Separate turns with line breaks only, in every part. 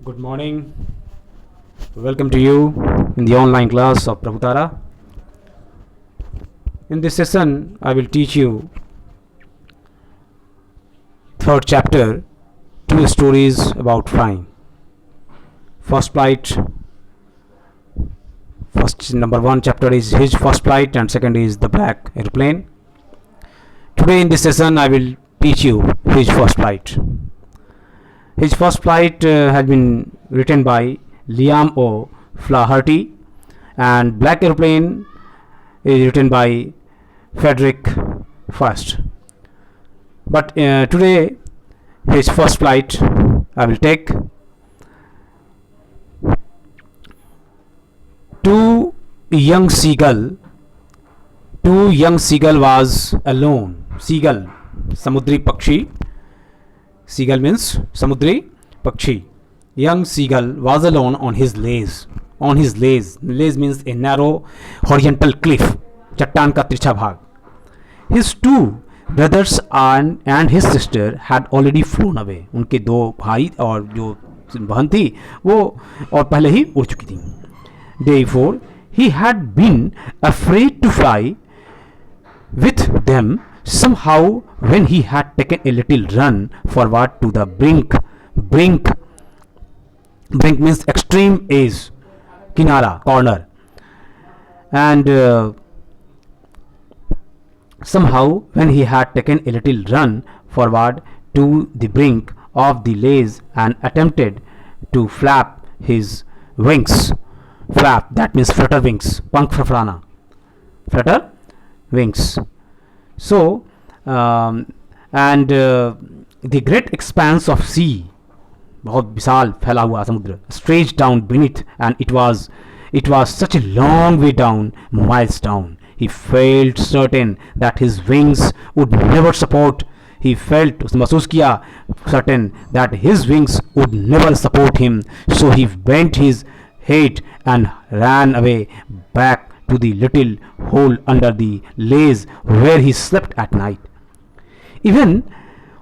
Good morning. Welcome to you in the online class of Prabhutara. In this session, I will teach you third chapter, two stories about flying. First flight. First number one chapter is his first flight, and second is the black airplane. Today in this session, I will teach you his first flight. His first flight has been written by Liam O. Flaherty, and Black Airplane is written by Frederick First. But today, his first flight I will take. Two young seagull was alone. Seagull, samudri pakshi. Seagull means samudri pakshi. Young seagull was alone on his lays. Lays means a narrow horizontal cliff. चट्टान का तिरछा भाग. His two brothers and his sister had already flown away. उनके दो भाई और जो बहन थी वो और पहले ही उड़ चुकी थी. Therefore, he had been afraid to fly with them. Somehow, when he had taken a little run forward to the brink means extreme edge, kinara, corner, and somehow when he had taken a little run forward to the brink of the lays and attempted to flap his wings. Flap, that means flutter wings, pank fafrana, flutter wings. So and the great expanse of sea, बहुत विशाल फैला हुआ समुद्र, stretched down beneath, and it was such a long way down, miles down. He felt certain that his wings would never support. He felt, उसने महसूस किया, certain that his wings would never support him. So he bent his head and ran away back to the little hole under the lays where he slept at night. Even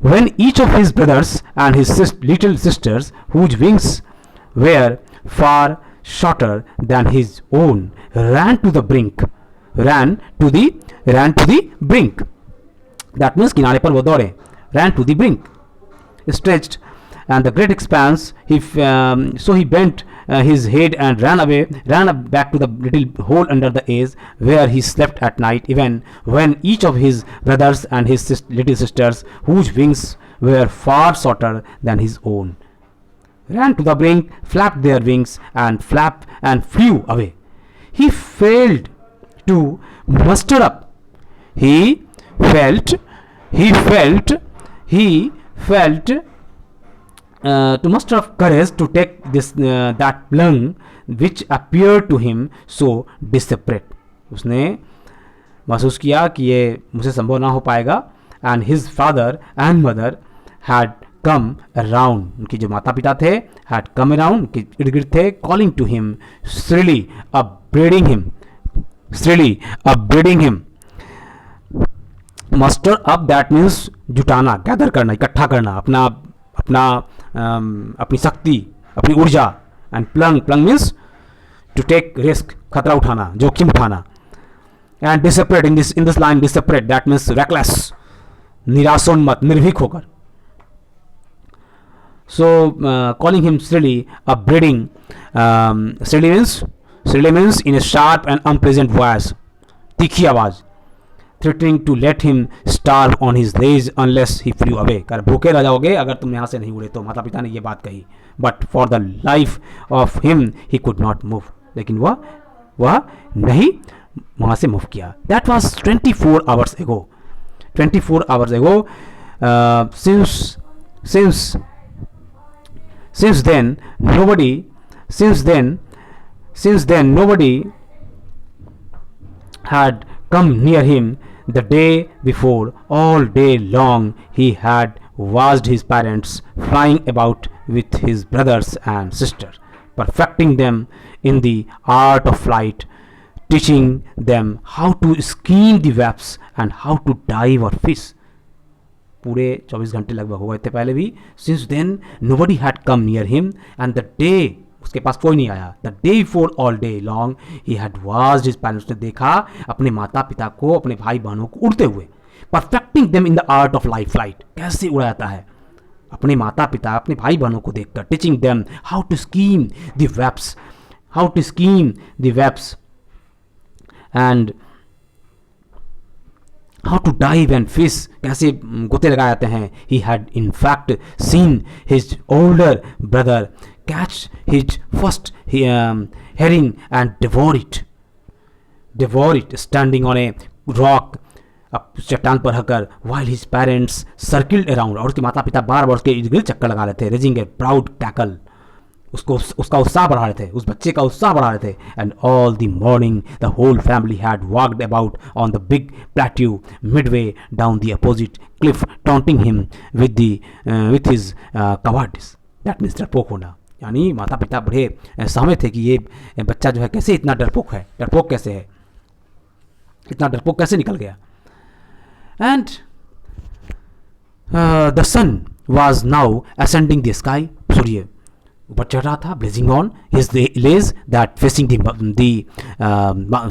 when each of his brothers and his little sisters, whose wings were far shorter than his own, ran to the brink. That means किनारे पर वो दौड़े. Ran to the brink, stretched, and the great expanse. So he bent his head and ran back to the little hole under the edge where he slept at night. Even when each of his brothers and his little sisters, whose wings were far shorter than his own, ran to the brink, flapped their wings and flew away. He failed to muster up. He felt to muster up courage to take that plunge which appeared to him so desperate. उसने महसूस किया कि ये मुझसे संभव ना हो पाएगा. And his father and mother had come around. उनके जो माता पिता थे had come around, उनके इर्द गिर्द थे, calling to him, shrilly upbraiding him. Muster up, that means जुटाना, गैदर करना, इकट्ठा करना, अपनी शक्ति, अपनी ऊर्जा. And plunge means to take risk, खतरा उठाना, जोखिम उठाना. And desperate, in this line desperate, that means reckless, निराशोन्मत, निर्भीक होकर. So calling him shrilly, upbraiding, shrilly means in a sharp and unpleasant voice, तीखी आवाज. threatening to let him starve on his lays unless he flew away. कर भूखे रह जाओगे अगर तुम यहाँ से नहीं उड़े तो, माता पिता ने ये बात कही. But for the life of him he could not move. लेकिन वह नहीं वहाँ से मूव किया. That was 24 hours ago. 24 hours ago. Since then nobody had come near him. The day before, all day long, he had watched his parents flying about with his brothers and sisters, perfecting them in the art of flight, teaching them how to skim the webs and how to dive or fish. पूरे 24 घंटे लगभग हो गए थे पहले भी. Since then nobody had come near him and the day, उसके पास कोई नहीं आया. The day before all day long he had watched his parents, ने देखा अपने माता पिता को, अपने भाई बहनों को उड़ते हुए. Perfecting them in the art of life flight, कैसे उड़ा जाता है अपने माता पिता, अपने भाई बहनों को देखकर. Teaching them how to skim the waves, how to skim the waves and how to dive and fish, कैसे गोते लगाए जाते हैं. He had in fact seen his older brother catch his first herring and devour it standing on a rock, अब चट्टान पर हकर. While his parents circled around, और उसके माता पिता बार बार उसके इर्द गिर्द चक्कर लगा रहे थे. रेजिंग ए प्राउड कैकल, उसका उत्साह बढ़ा रहे थे, उस बच्चे का उत्साह बढ़ा रहे थे. And all the morning the whole family had walked about on the big plateau midway down the opposite cliff, taunting him with his cowardice. That means डरपोक होना. यानी माता पिता बड़े सहमत थे कि ये बच्चा जो है कैसे इतना डरपोक है, डरपोक कैसे है, इतना डरपोक कैसे निकल गया. And the sun was now ascending the sky, सूर्य ऊपर चढ़ रहा था. Blazing on his ledge that facing the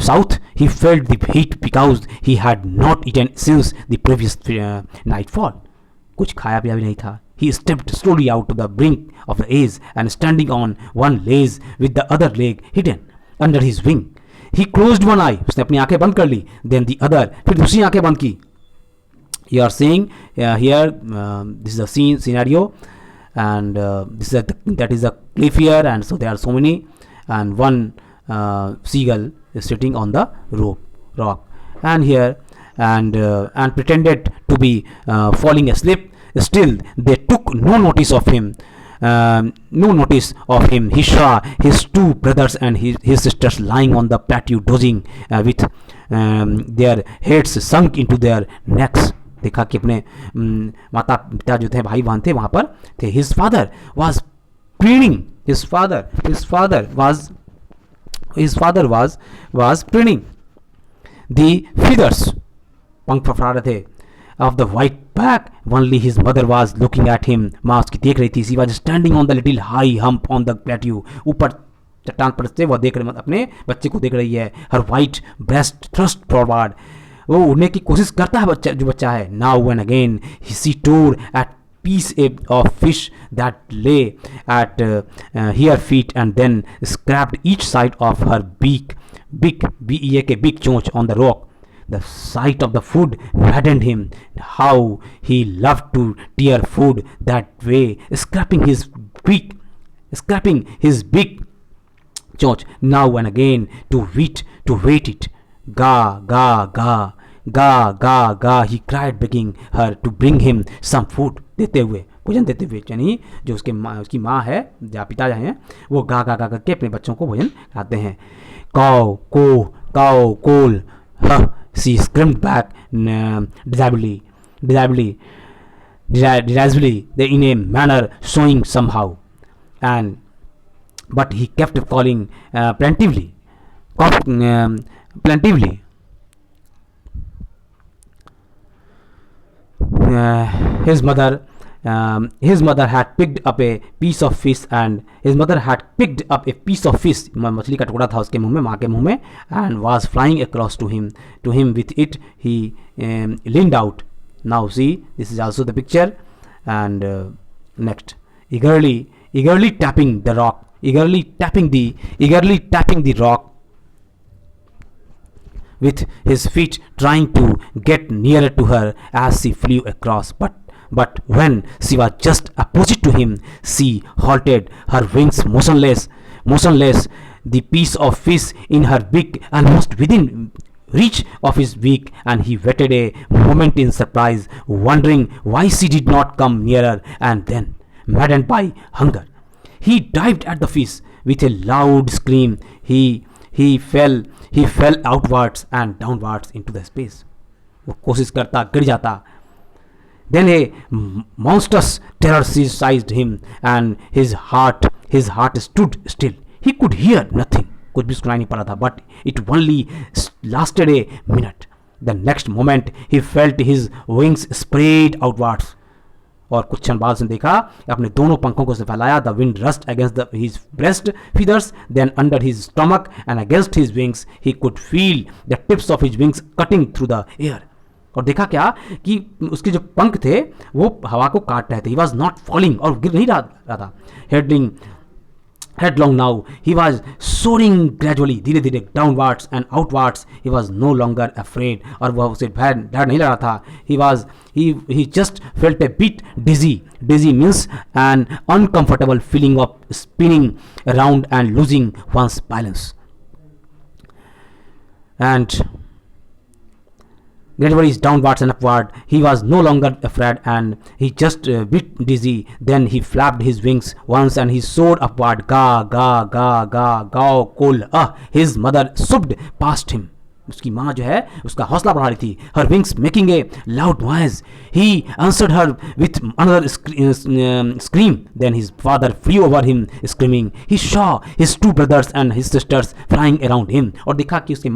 south. He felt the heat because he had not eaten since the previous nightfall. कुछ खाया पिया भी नहीं था. He stepped slowly out to the brink of the edge and standing on one leg with the other leg hidden under his wing. He closed one eye, उसने अपनी आंखें बंद कर ली. Then the other, फिर दूसरी आंखें बंद की. You are seeing here, this is a scenario, and that is a cliff here, and so there are so many, and one seagull is sitting on the rock, and here, and pretended to be falling asleep. Still, they took no notice of him. He saw his two brothers and his sisters lying on the plateau dozing with their heads sunk into their necks. देखा कि अपने माता पिता जो थे, भाई बहन थे, वहाँ पर थे. His father was preening. His father was preening the feathers. पंख फड़फड़ा रहे थे. Of the white back, only his mother was looking at him. माँ उसकी देख रही थी. She was standing on the little high hump on the plateau. ऊपर चट्टान पर से वह देख रही, अपने बच्चे को देख रही है. Her white breast thrust forward. वो उड़ने की कोशिश करता है जो बच्चा है. Now and again she tore at piece of fish that lay at her feet and then scraped each side of her big चोंच on the rock. The sight of the food maddened him. How he loved to tear food that way, scraping his big chonch now and again to wait it. Ga ga ga ga ga ga, he cried, begging her to bring him some food. देते हुए, भोजन देते हुए. यानी जो उसकी माँ है, या पिता हैं, वो गा गा गा करके अपने बच्चों को भोजन खाते हैं. Cow coal, huh, she screamed back decisively, in a manner showing somehow, but he kept calling plaintively. His mother had picked up a piece of fish, मछली का टुकड़ा था उसके मुंह में, माँ के मुंह में, and was flying across to him with it. He leaned out. Now see, this is also the picture, and next, eagerly tapping the rock, with his feet, trying to get nearer to her as she flew across. But when she was just opposite to him, she halted, her wings motionless, the piece of fish in her beak almost within reach of his beak, and he waited a moment in surprise, wondering why she did not come nearer, and then, maddened by hunger, he dived at the fish. With a loud scream, he fell outwards and downwards into the space. वो कोशिश करता, गिर जाता. Then a monstrous terror seized him, and his heart stood still. He could hear nothing. कुछ भी सुनाई नहीं पड़ा था. But it only lasted a minute. The next moment he felt his wings spread outwards. और कुछ क्षण बाद उसने देखा अपने दोनों पंखों को फैलाया. The wind rushed against his breast feathers, then under his stomach and against his wings. He could feel the tips of his wings cutting through the air. और देखा क्या कि उसके जो पंख थे वो हवा को काट रहे थे. He was not falling, और गिर नहीं रहा था. Headlong now, he was soaring gradually, धीरे धीरे downwards and outwards. He was no longer afraid, और वह उसे डर नहीं लगा था. He just felt a bit dizzy. Dizzy means an uncomfortable feeling of spinning around and losing one's balance. And gradually downwards and upward. He was no longer afraid, and he just a bit dizzy. Then he flapped his wings once and he soared upward. Ga ga ga ga ga kol. His mother sobbed past him. उसकी माँ जो है उसका हौसला बढ़ा रही थी. Her wings making a loud noise. He answered her with another scream. Then his father flew over him screaming. He saw his two brothers and his sisters flying around him. और देखा कि उसके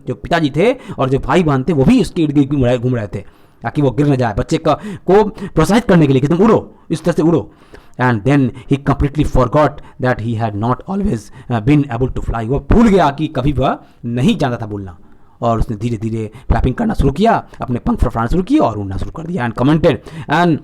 जो पिताजी थे और जो भाई बहन थे वो भी उसके इर्द गिर्द घूम रहे थे ताकि वो गिर न जाए. बच्चे को प्रोत्साहित करने के लिए कि तुम उड़ो, इस तरह से उड़ो. And then he completely forgot that he had not always been able to fly. वो भूल गया कि कभी वह नहीं जानता था बोलना. और उसने धीरे धीरे फ्लैपिंग करना शुरू किया, अपने पंख फड़फड़ाना शुरू किया और उड़ना शुरू कर दिया. And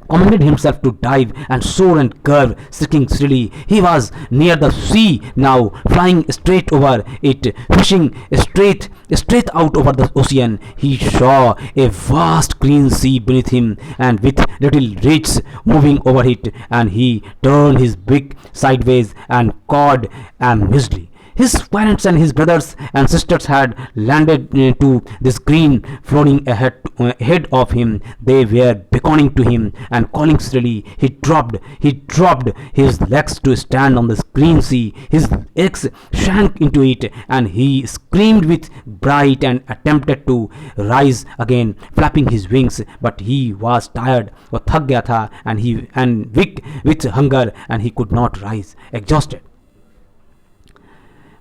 commanded himself to dive and soar and curve, shrieking shrilly. He was near the sea now, flying straight over it, fishing straight out over the ocean. He saw a vast green sea beneath him, and with little reeds moving over it, and he turned his beak sideways and cawed amusedly. His parents and his brothers and sisters had landed to this green floating ahead of him. They were beckoning to him and calling shrilly. He dropped his legs to stand on this green sea. His eggs sank into it, and he screamed with fright and attempted to rise again, flapping his wings. But he was tired, वो थक गया था, and weak with hunger, and he could not rise, exhausted.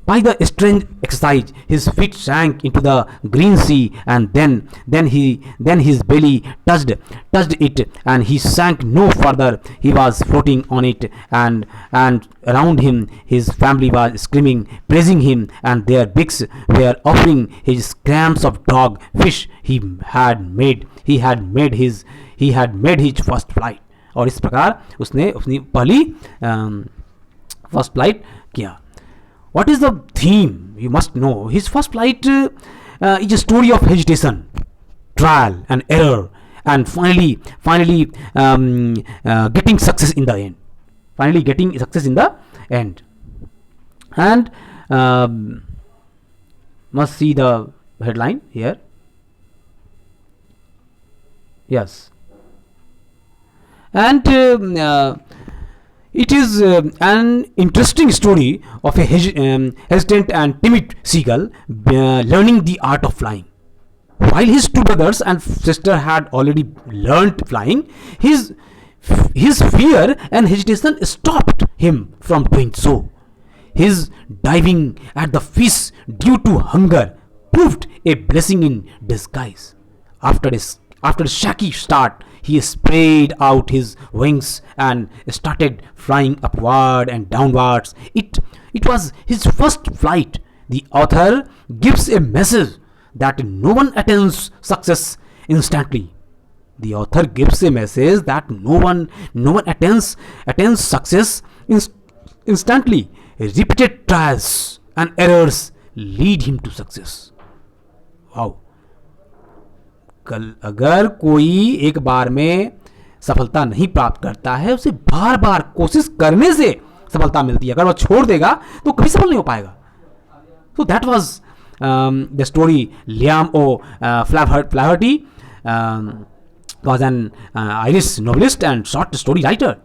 By the strange exercise, his feet sank into the green sea, and then his belly touched it, and he sank no further. He was floating on it, and around him his family was screaming, praising him, and their beaks were offering his scraps of dog fish he had made his first flight. और इस प्रकार उसने अपनी पहली first flight किया. What is the theme? You must know. His first flight is a story of hesitation, trial and error, and finally getting success in the end. And must see the headline here. Yes. And it is an interesting story of a hesitant and timid seagull learning the art of flying. While his two brothers and sister had already learnt flying, his fear and hesitation stopped him from doing so. His diving at the fish due to hunger proved a blessing in disguise. After a shaky start, he spread out his wings and started flying upward and downwards. It was his first flight. The author gives a message that no one attains success instantly. The author gives a message that no one attains success instantly. Repeated trials and errors lead him to success. Wow. अगर कोई एक बार में सफलता नहीं प्राप्त करता है, उसे बार बार कोशिश करने से सफलता मिलती है. अगर वह छोड़ देगा तो कभी सफल नहीं हो पाएगा. So that was the story. Liam O'Flaherty was an Irish novelist and short story writer.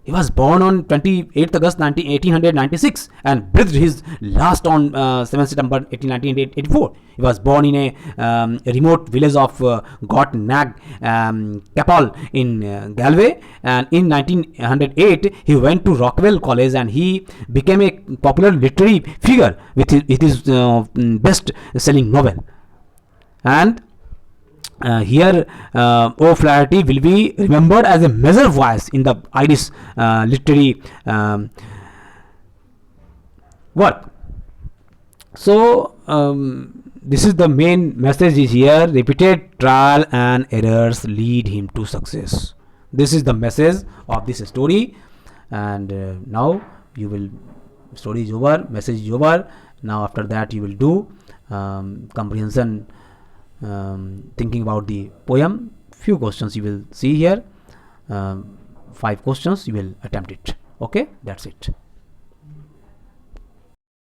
He was born on 28th August 1896 and breathed his last on 7th September 1984. He was born in a remote village of Gotnag Capel in Galway, and in 1908 he went to Rockwell College and he became a popular literary figure with his best-selling novel. And here O Flaherty will be remembered as a major voice in the Irish literary work. So this is the main message is here: repeated trial and errors lead him to success. This is the message of this story. And now you will, story is over, message is over. Now after that you will do comprehension, thinking about the poem. Few questions you will see here, 5 questions you will attempt it. Okay, that's it.